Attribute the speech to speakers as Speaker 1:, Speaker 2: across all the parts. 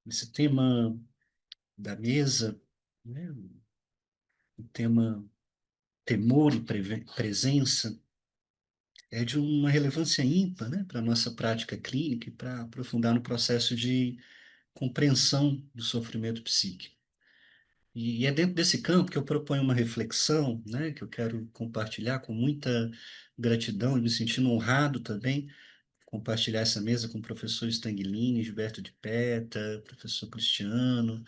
Speaker 1: Esse tema da mesa, né, o tema temor e presença, é de uma relevância ímpar, né, para a nossa prática clínica e para aprofundar no processo de compreensão do sofrimento psíquico. E é dentro desse campo que eu proponho uma reflexão, né, que eu quero compartilhar com muita gratidão e me sentindo honrado também, compartilhar essa mesa com o professor Stanguilini, Gilberto de Peta, professor Cristiano,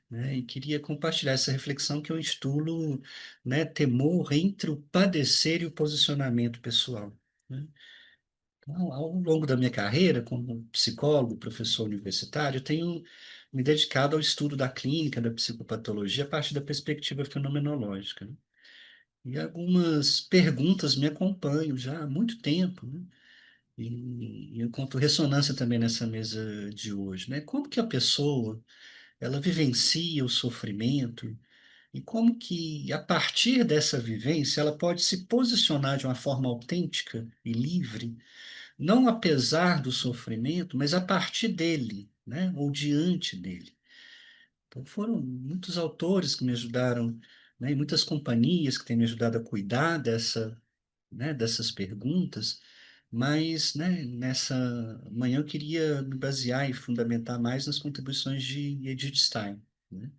Speaker 1: né, e queria compartilhar essa reflexão que eu intitulo, né, temor entre o padecer e o posicionamento pessoal, né? Então, ao longo da minha carreira, como psicólogo, professor universitário, eu tenho me dedicado ao estudo da clínica, da psicopatologia, a partir da perspectiva fenomenológica, né? E algumas perguntas me acompanham já há muito tempo, né? E eu encontro ressonância também nessa mesa de hoje, né? Como que a pessoa, ela vivencia o sofrimento e como que, a partir dessa vivência, ela pode se posicionar de uma forma autêntica e livre, não apesar do sofrimento, mas a partir dele, né? Ou diante dele. Então, foram muitos autores que me ajudaram, né? E muitas companhias que têm me ajudado a cuidar dessas perguntas, mas, né, nessa manhã eu queria me basear e fundamentar mais nas contribuições de Edith Stein, né?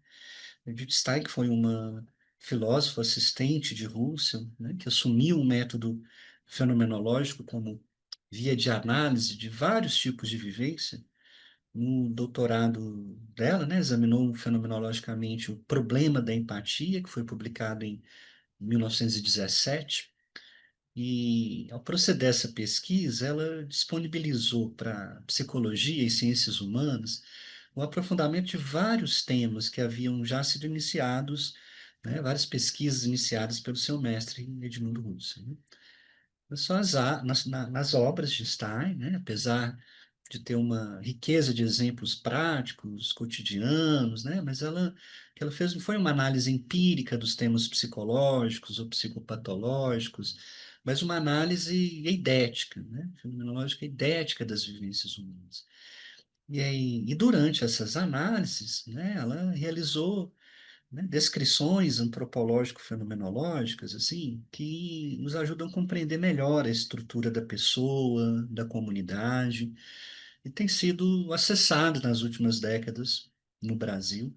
Speaker 1: Edith Stein, que foi uma filósofa assistente de Russell, né, que assumiu um método fenomenológico como via de análise de vários tipos de vivência. No doutorado dela, né, examinou fenomenologicamente o problema da empatia, que foi publicado em 1917. E, ao proceder essa pesquisa, ela disponibilizou para psicologia e ciências humanas o aprofundamento de vários temas que haviam já sido iniciados, né, várias pesquisas iniciadas pelo seu mestre Edmundo Husserl, né? Só nas obras de Stein, né, apesar de ter uma riqueza de exemplos práticos, cotidianos, né, mas o que ela fez não foi uma análise empírica dos temas psicológicos ou psicopatológicos, mas uma análise eidética, né, fenomenológica eidética das vivências humanas. E durante essas análises, né, ela realizou, né, descrições antropológico-fenomenológicas, assim, que nos ajudam a compreender melhor a estrutura da pessoa, da comunidade, e tem sido acessado nas últimas décadas no Brasil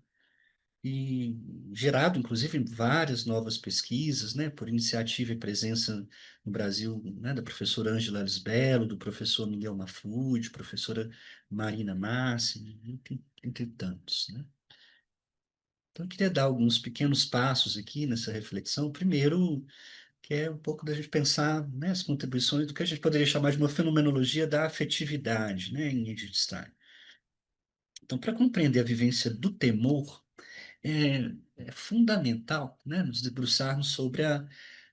Speaker 1: e gerado, inclusive, várias novas pesquisas, né, por iniciativa e presença no Brasil, né, da professora Ângela Lisbello, do professor Miguel Mafud, professora Marina Massi, entre tantos, né? Então, eu queria dar alguns pequenos passos aqui nessa reflexão. Primeiro, que é um pouco da gente pensar, né, as contribuições do que a gente poderia chamar de uma fenomenologia da afetividade, né, em Edith Stein. Então, para compreender a vivência do temor, é fundamental, né, nos debruçarmos sobre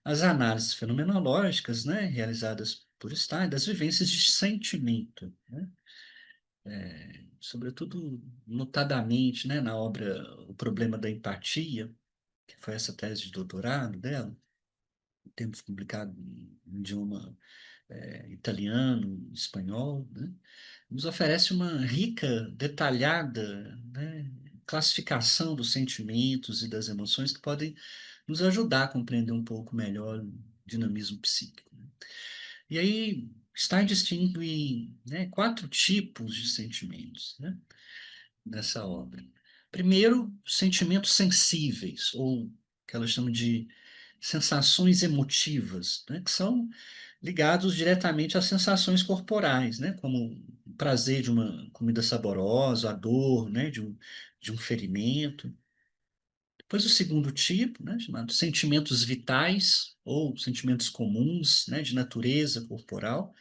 Speaker 1: as análises fenomenológicas, né, realizadas por Stein, das vivências de sentimento, né, sobretudo, notadamente, né, na obra O Problema da Empatia, que foi essa tese de doutorado dela, temos publicado em idioma italiano, espanhol, né? Nos oferece uma rica, detalhada, né, classificação dos sentimentos e das emoções que podem nos ajudar a compreender um pouco melhor o dinamismo psíquico, né? E aí Stein distingue, né, quatro tipos de sentimentos, né, nessa obra. Primeiro, sentimentos sensíveis, ou que ela chama de sensações emotivas, né, que são ligados diretamente às sensações corporais, né, como o prazer de uma comida saborosa, a dor, né, de um ferimento. Depois o segundo tipo, né, chamado sentimentos vitais ou sentimentos comuns, né, de natureza corporal,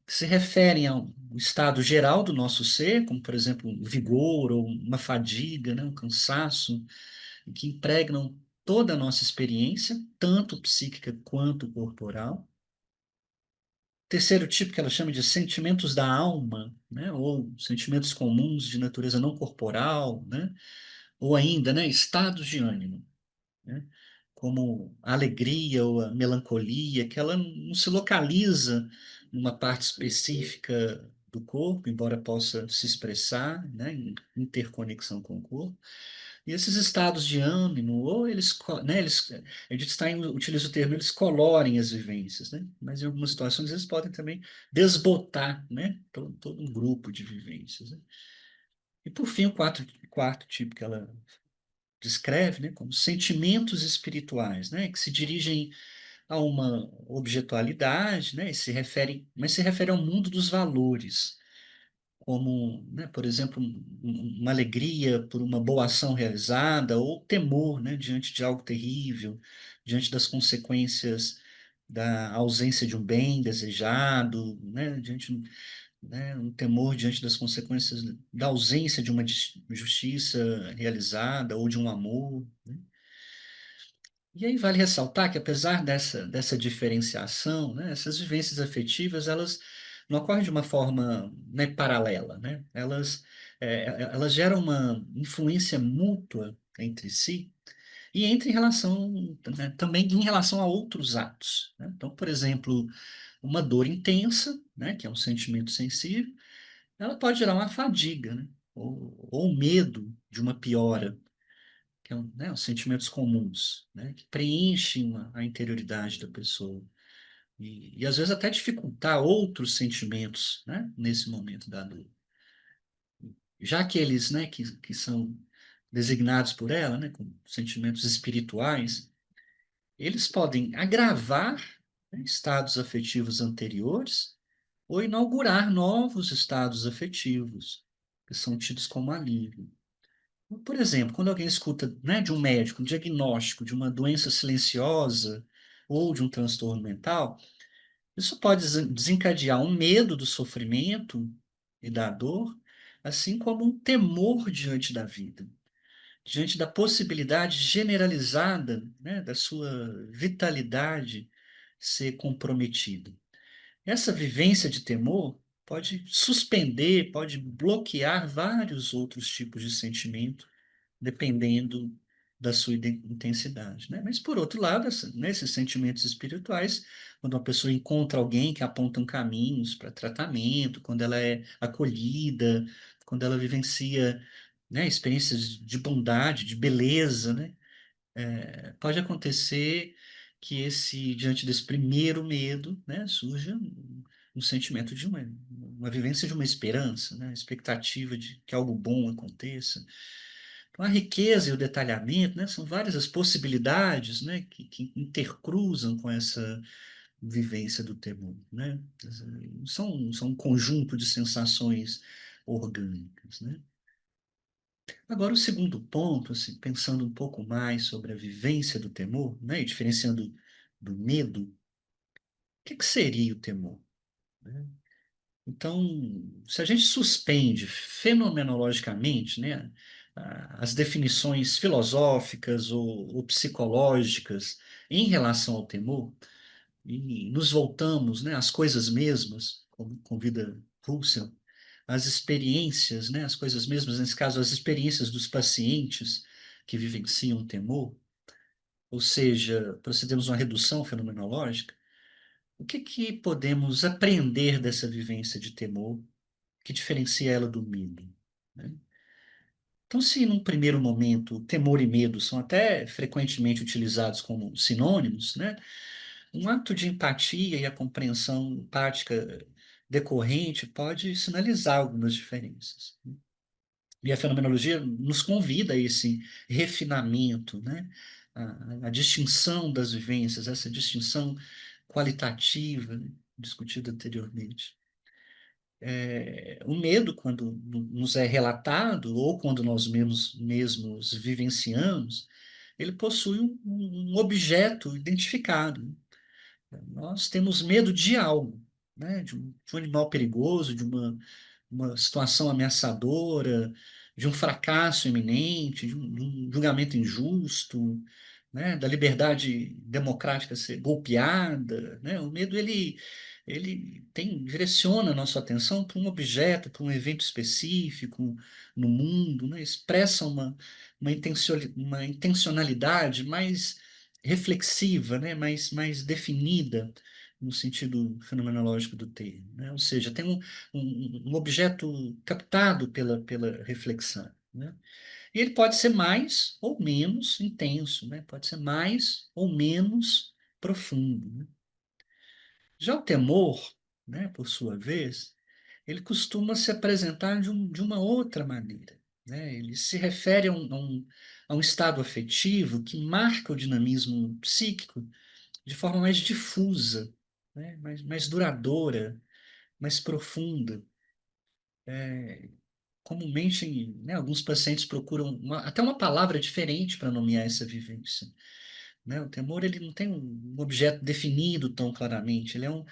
Speaker 1: que se referem ao estado geral do nosso ser, como, por exemplo, um vigor ou uma fadiga, né, um cansaço, e que impregnam toda a nossa experiência, tanto psíquica quanto corporal. Terceiro tipo, que ela chama de sentimentos da alma, né, ou sentimentos comuns de natureza não corporal, né, ou ainda, né, estados de ânimo, né, como a alegria ou a melancolia, que ela não se localiza numa parte específica do corpo, embora possa se expressar, né, em interconexão com o corpo. E esses estados de ânimo, ou eles, né, a gente utiliza o termo, eles colorem as vivências, né? Mas em algumas situações eles podem também desbotar, né, todo um grupo de vivências, né? E por fim, o quarto tipo que ela descreve, né, como sentimentos espirituais, né, que se dirigem a uma objetualidade, né, mas se refere ao mundo dos valores, como, né, por exemplo, uma alegria por uma boa ação realizada, ou temor, né, diante de algo terrível, diante das consequências da ausência de um bem desejado, né, né, um temor diante das consequências da ausência de uma justiça realizada ou de um amor, né? E aí vale ressaltar que, apesar dessa diferenciação, né, essas vivências afetivas, elas não ocorrem de uma forma, né, paralela, né? Elas geram uma influência mútua entre si e entre em relação, né, também em relação a outros atos, né? Então, por exemplo, uma dor intensa, né, que é um sentimento sensível, ela pode gerar uma fadiga, né? Ou medo de uma piora, que é né, os sentimentos comuns, né, que preenchem a interioridade da pessoa. E às vezes até dificultar outros sentimentos, né, nesse momento da dor. Já aqueles, né, que são designados por ela, né, como sentimentos espirituais, eles podem agravar, né, estados afetivos anteriores ou inaugurar novos estados afetivos, que são tidos como alívio. Por exemplo, quando alguém escuta, né, de um médico um diagnóstico de uma doença silenciosa ou de um transtorno mental, isso pode desencadear um medo do sofrimento e da dor, assim como um temor diante da vida, diante da possibilidade generalizada, né, da sua vitalidade ser comprometida. Essa vivência de temor pode suspender, pode bloquear vários outros tipos de sentimento dependendo da sua intensidade, né? Mas, por outro lado, nesses sentimentos espirituais, quando uma pessoa encontra alguém que aponta caminhos para tratamento, quando ela é acolhida, quando ela vivencia, né, experiências de bondade, de beleza, né? Pode acontecer que diante desse primeiro medo, né, surja um sentimento de uma vivência de uma esperança, né, expectativa de que algo bom aconteça. Então, a riqueza e o detalhamento, né, são várias as possibilidades, né, que intercruzam com essa vivência do temor, né? São um conjunto de sensações orgânicas, né? Agora, o segundo ponto, assim, pensando um pouco mais sobre a vivência do temor, né, e diferenciando do medo, o que seria o temor, né? Então, se a gente suspende fenomenologicamente, né, as definições filosóficas ou psicológicas em relação ao temor, e nos voltamos, né, às coisas mesmas, como convida Russell, às experiências, né, as coisas mesmas, nesse caso, as experiências dos pacientes que vivenciam o temor, ou seja, procedemos a uma redução fenomenológica, o que podemos aprender dessa vivência de temor que diferencia ela do medo, né? Então, se num primeiro momento temor e medo são até frequentemente utilizados como sinônimos, né? Um ato de empatia e a compreensão empática decorrente pode sinalizar algumas diferenças, né? E a fenomenologia nos convida a esse refinamento, né? A distinção das vivências, essa distinção qualitativa, né, discutida anteriormente. O medo, quando nos é relatado, ou quando nós mesmos vivenciamos, ele possui um objeto identificado, né? Nós temos medo de algo, né? De um animal perigoso, de uma situação ameaçadora, de um fracasso iminente, de um julgamento injusto, né? Da liberdade democrática ser golpeada, né? O medo, ele direciona a nossa atenção para um objeto, para um evento específico no mundo, né? Expressa uma intencionalidade mais reflexiva, né? Mais definida no sentido fenomenológico do termo, né? Ou seja, tem um objeto captado pela reflexão, né? E ele pode ser mais ou menos intenso, né? Pode ser mais ou menos profundo, né? Já o temor, né, por sua vez, ele costuma se apresentar de uma outra maneira, né? Ele se refere a um estado afetivo que marca o dinamismo psíquico de forma mais difusa, né? Mais duradoura, mais profunda. Comumente, né, alguns pacientes procuram até uma palavra diferente para nomear essa vivência, né? O temor ele não tem um objeto definido tão claramente, ele é um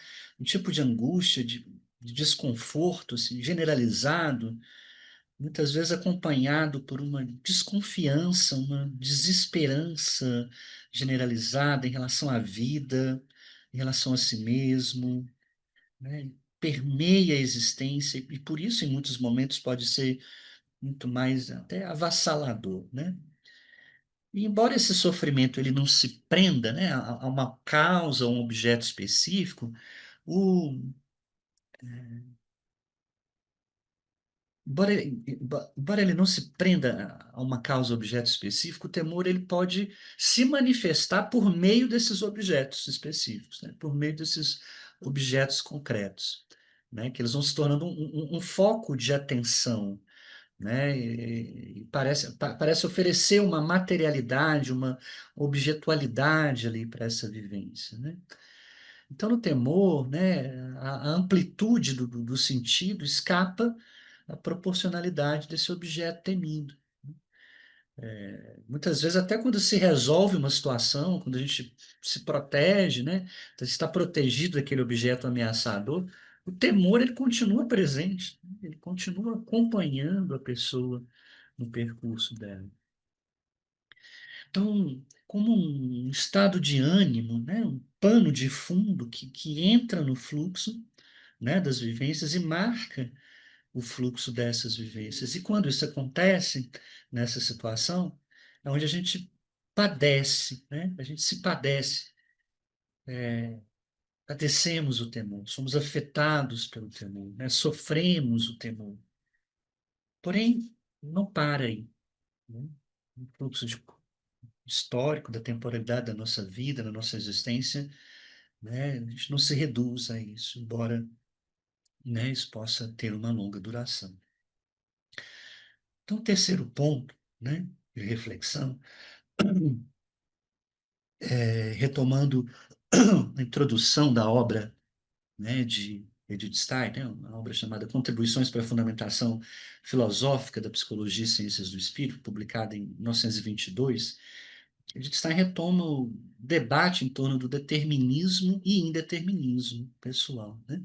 Speaker 1: tipo de angústia, de desconforto assim, generalizado, muitas vezes acompanhado por uma desconfiança, uma desesperança generalizada em relação à vida, em relação a si mesmo, né? Permeia a existência e por isso em muitos momentos pode ser muito mais até avassalador, né? E embora esse sofrimento ele não se prenda, né, a uma causa, a um objeto específico, o, embora ele não se prenda a uma causa, objeto específico, o temor ele pode se manifestar por meio desses objetos específicos, né, por meio desses objetos concretos, né, que eles vão se tornando um foco de atenção, né? E parece oferecer uma materialidade, uma objetualidade ali para essa vivência, né? Então, no temor, né, a amplitude do sentido escapa à proporcionalidade desse objeto temido. Muitas vezes, até quando se resolve uma situação, quando a gente se protege, né, então, está protegido daquele objeto ameaçador, o temor ele continua presente, né? Ele continua acompanhando a pessoa no percurso dela. Então, como um estado de ânimo, né, um pano de fundo que entra no fluxo, né, das vivências e marca o fluxo dessas vivências. E quando isso acontece, nessa situação, é onde a gente padece, né? A gente se padece, padecemos o temor, somos afetados pelo temor, né? Sofremos o temor. Porém, não para aí, né? O fluxo histórico da temporalidade da nossa vida, da nossa existência, né? A gente não se reduz a isso, embora, né, isso possa ter uma longa duração. Então, o terceiro ponto, né, de reflexão, retomando a introdução da obra, né, de Edith Stein, né, uma obra chamada Contribuições para a Fundamentação Filosófica da Psicologia e Ciências do Espírito, publicada em 1922, Edith Stein retoma o debate em torno do determinismo e indeterminismo pessoal, né?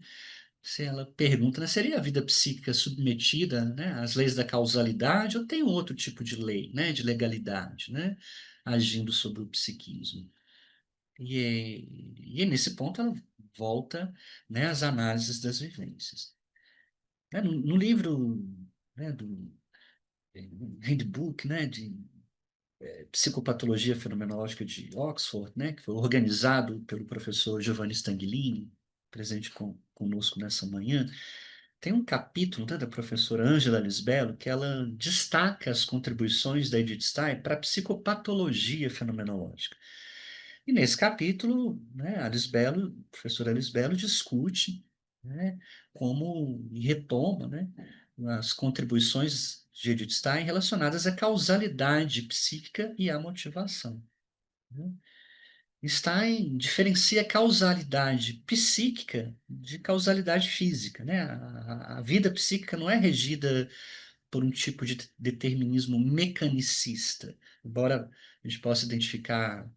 Speaker 1: Se ela pergunta, né, seria a vida psíquica submetida, né, às leis da causalidade ou tem outro tipo de lei, né, de legalidade, né, agindo sobre o psiquismo? E nesse ponto ela volta, né, às análises das vivências. Né, no livro, né, do Handbook, né, de Psicopatologia Fenomenológica de Oxford, né, que foi organizado pelo professor Giovanni Stanghellini, presente conosco nessa manhã, tem um capítulo, né, da professora Ângela Lisbello que ela destaca as contribuições da Edith Stein para a psicopatologia fenomenológica. E nesse capítulo, né, a professora Lisbello discute, né, como e retoma, né, as contribuições de Edith Stein relacionadas à causalidade psíquica e à motivação, né? Stein diferencia causalidade psíquica de causalidade física, né? A vida psíquica não é regida por um tipo de determinismo mecanicista, embora a gente possa identificar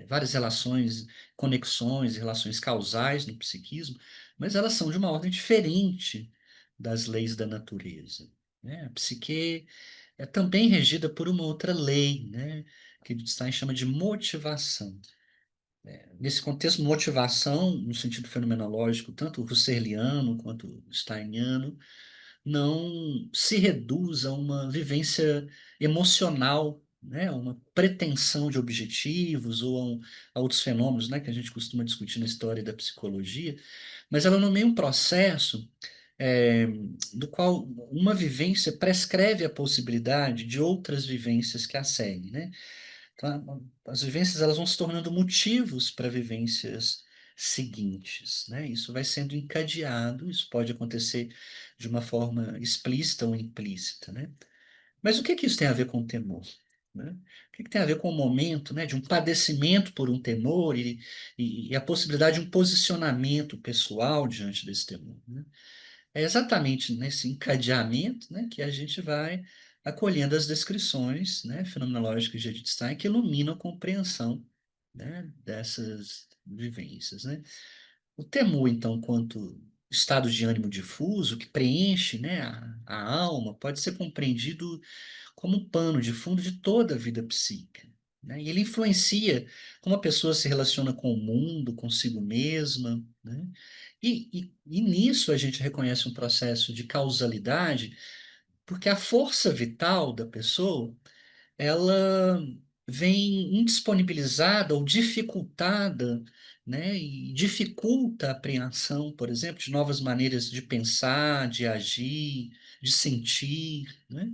Speaker 1: várias relações, conexões e relações causais no psiquismo, mas elas são de uma ordem diferente das leis da natureza, né? A psique é também regida por uma outra lei, né? Que Stein chama de motivação. Nesse contexto, motivação, no sentido fenomenológico, tanto husserliano quanto steiniano, não se reduz a uma vivência emocional, né, a uma pretensão de objetivos ou a outros fenômenos, né, que a gente costuma discutir na história da psicologia, mas ela nomeia um processo é, do qual uma vivência prescreve a possibilidade de outras vivências que a seguem, né? Então, as vivências elas vão se tornando motivos para vivências seguintes, né? Isso vai sendo encadeado, isso pode acontecer de uma forma explícita ou implícita, né? Mas o que que isso tem a ver com o temor? Né? O que que tem a ver com o momento, né, de um padecimento por um temor e a possibilidade de um posicionamento pessoal diante desse temor, né? É exatamente nesse encadeamento, né, que a gente vai acolhendo as descrições, né, fenomenológicas de Edith Stein que iluminam a compreensão, né, dessas vivências, né? O temor, então, quanto estado de ânimo difuso que preenche, né, a alma, pode ser compreendido como um pano de fundo de toda a vida psíquica, né? E ele influencia como a pessoa se relaciona com o mundo, consigo mesma, né? E nisso a gente reconhece um processo de causalidade, porque a força vital da pessoa, ela vem indisponibilizada ou dificultada, né? E dificulta a apreensão, por exemplo, de novas maneiras de pensar, de agir, de sentir, né?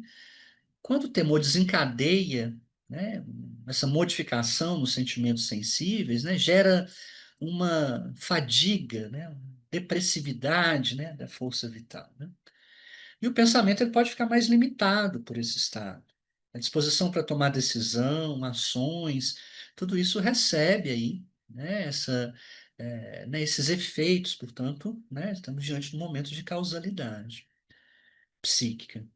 Speaker 1: Quando o temor desencadeia, né, essa modificação nos sentimentos sensíveis, né, gera uma fadiga, né, uma depressividade, né, da força vital, né? E o pensamento ele pode ficar mais limitado por esse estado. A disposição para tomar decisão, ações, tudo isso recebe aí, né, né, esses efeitos, portanto, né, estamos diante de um momento de causalidade psíquica.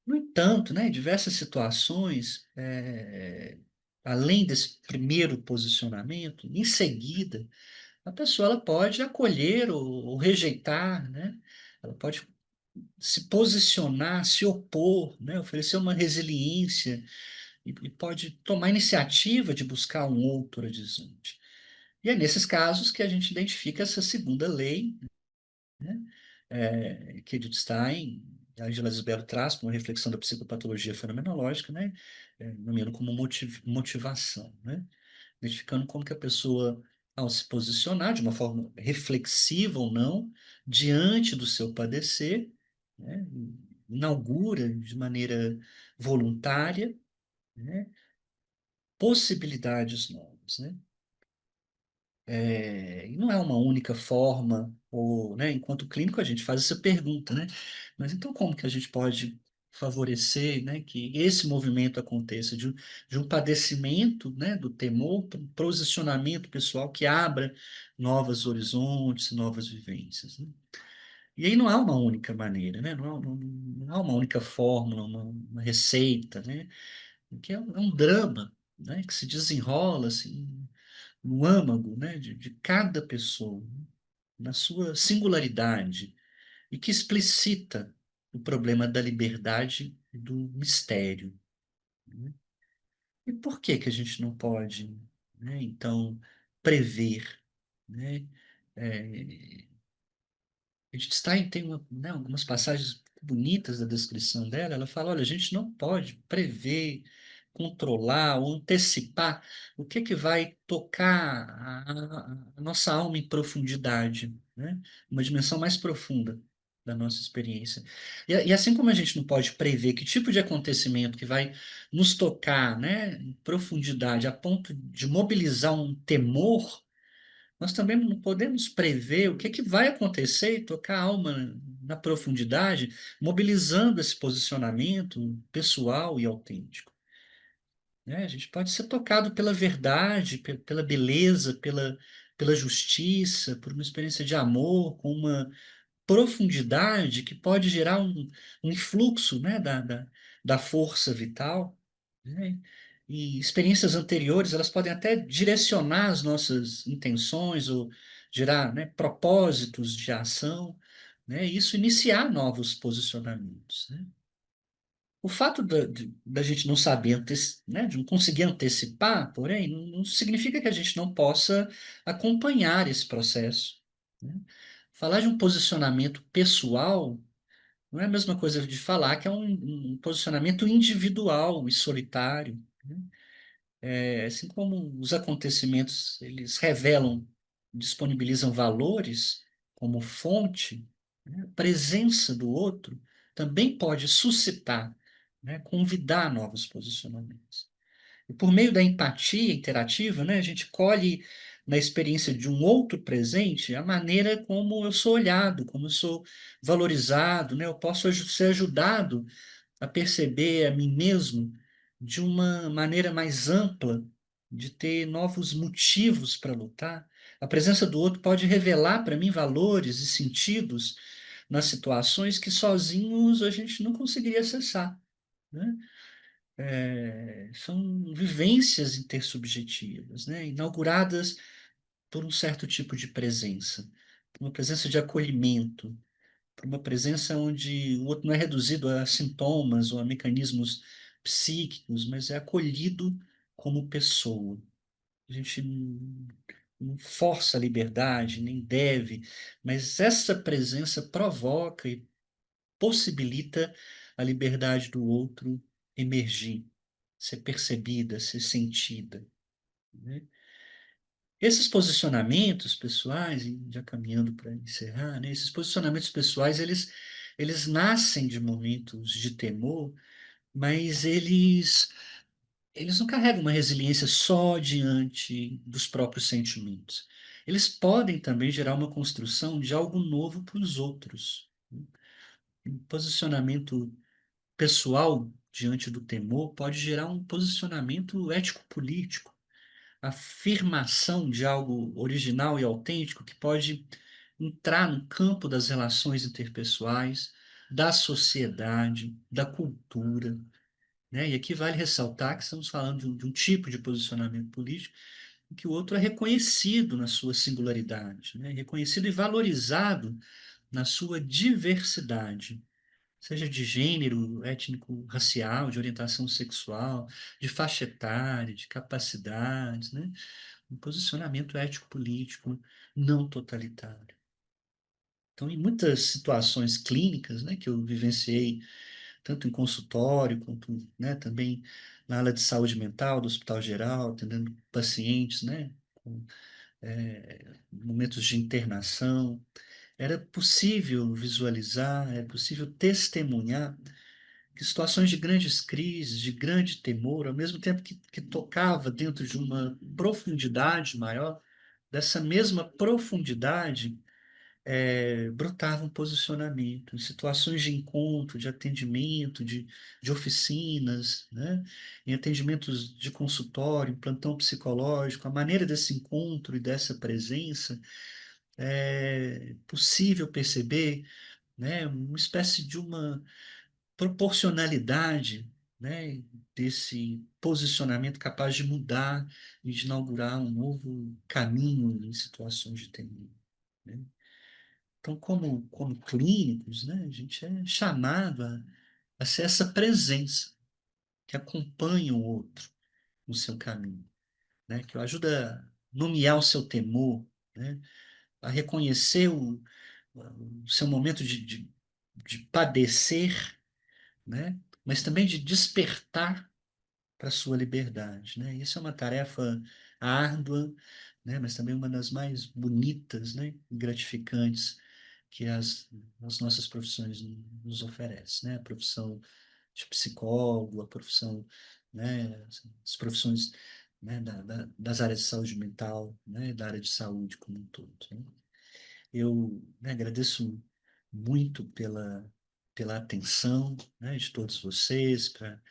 Speaker 1: No entanto, né, em diversas situações, além desse primeiro posicionamento, em seguida, a pessoa ela pode acolher ou rejeitar, né? Ela pode se posicionar, se opor, né? Oferecer uma resiliência e pode tomar iniciativa de buscar um outro horizonte. E é nesses casos que a gente identifica essa segunda lei, né? Que Edith Stein e a Angela Zibello traz para uma reflexão da psicopatologia fenomenológica, né? Nomeando como motivação, né? Identificando como que a pessoa, ao se posicionar de uma forma reflexiva ou não, diante do seu padecer, né? Inaugura de maneira voluntária, né? Possibilidades novas, né? E não é uma única forma, ou, né, enquanto clínico a gente faz essa pergunta, né? Mas então como que a gente pode favorecer, né, que esse movimento aconteça de um padecimento, né, do temor para um posicionamento pessoal que abra novos horizontes, novas vivências, né? E aí não há uma única maneira, né? Não há uma única fórmula, uma receita, né? Que é um drama, né, que se desenrola assim no âmago, né, de cada pessoa, né, na sua singularidade, e que explicita o problema da liberdade e do mistério, né? E por que que a gente não pode, né, então, prever, né? É, Edith Stein tem né, algumas passagens bonitas da descrição dela. Ela fala: olha, a gente não pode prever, controlar ou antecipar o que que vai tocar a nossa alma em profundidade, né? Uma dimensão mais profunda da nossa experiência. E assim como a gente não pode prever que tipo de acontecimento que vai nos tocar, né, em profundidade, a ponto de mobilizar um temor, nós também não podemos prever o que que vai acontecer e tocar a alma na profundidade, mobilizando esse posicionamento pessoal e autêntico, né? A gente pode ser tocado pela verdade, pela beleza, pela justiça, por uma experiência de amor, com uma profundidade que pode gerar um influxo, né, da força vital, né? E experiências anteriores, elas podem até direcionar as nossas intenções ou gerar, né, propósitos de ação, né? E isso iniciar novos posicionamentos, né? O fato da gente não saber, né, de não conseguir antecipar, porém, não significa que a gente não possa acompanhar esse processo, né? Falar de um posicionamento pessoal Não é a mesma coisa de falar que é um posicionamento individual e solitário, né? Assim como os acontecimentos, eles revelam, disponibilizam valores como fonte, né? A presença do outro também pode suscitar, né? Convidar novos posicionamentos. E por meio da empatia interativa, né, a gente colhe na experiência de um outro presente a maneira como eu sou olhado, como eu sou valorizado, né? Eu posso ser ajudado a perceber a mim mesmo de uma maneira mais ampla, de ter novos motivos para lutar. A presença do outro pode revelar para mim valores e sentidos nas situações que sozinhos a gente não conseguiria acessar, né? São vivências intersubjetivas, né? Inauguradas por um certo tipo de presença, por uma presença de acolhimento, por uma presença onde o outro não é reduzido a sintomas ou a mecanismos psíquicos, mas é acolhido como pessoa. A gente não força a liberdade, nem deve, mas essa presença provoca e possibilita a liberdade do outro emergir, ser percebida, ser sentida, né? Esses posicionamentos pessoais, e já caminhando para encerrar, né, esses posicionamentos pessoais, eles nascem de momentos de temor, mas eles não carregam uma resiliência só diante dos próprios sentimentos. Eles podem também gerar uma construção de algo novo para os outros, né? Um posicionamento pessoal diante do temor pode gerar um posicionamento ético-político, afirmação de algo original e autêntico que pode entrar no campo das relações interpessoais, da sociedade, da cultura, né? E aqui vale ressaltar que estamos falando de um tipo de posicionamento político em que o outro é reconhecido na sua singularidade, né? Reconhecido e valorizado na sua diversidade, seja de gênero, étnico, racial, de orientação sexual, de faixa etária, de capacidades, né? Um posicionamento ético-político não totalitário. Então, em muitas situações clínicas, né, que eu vivenciei, tanto em consultório, quanto, né, também na ala de saúde mental do Hospital Geral, atendendo pacientes, né, com momentos de internação, era possível visualizar, é possível testemunhar que situações de grandes crises, de grande temor, ao mesmo tempo que tocava dentro de uma profundidade maior, dessa mesma profundidade brotava um posicionamento, em situações de encontro, de atendimento, de oficinas, né? Em atendimentos de consultório, em plantão psicológico, a maneira desse encontro e dessa presença é possível perceber, né, uma espécie de uma proporcionalidade, né, desse posicionamento capaz de mudar e de inaugurar um novo caminho em situações de temor, né? Então, como clínicos, né, a gente é chamado a ser essa presença que acompanha o outro no seu caminho, né, que o ajuda a nomear o seu temor, né, a reconhecer o seu momento de padecer, né, mas também de despertar para a sua liberdade, né? Isso é uma tarefa árdua, né? Mas também uma das mais bonitas, né? E gratificantes que as nossas profissões nos oferecem, né? A profissão de psicólogo, a profissão, né? As profissões, né? Das áreas de saúde mental, né? Da área de saúde como um todo, né? Eu, né, agradeço muito pela atenção, né, de todos vocês, para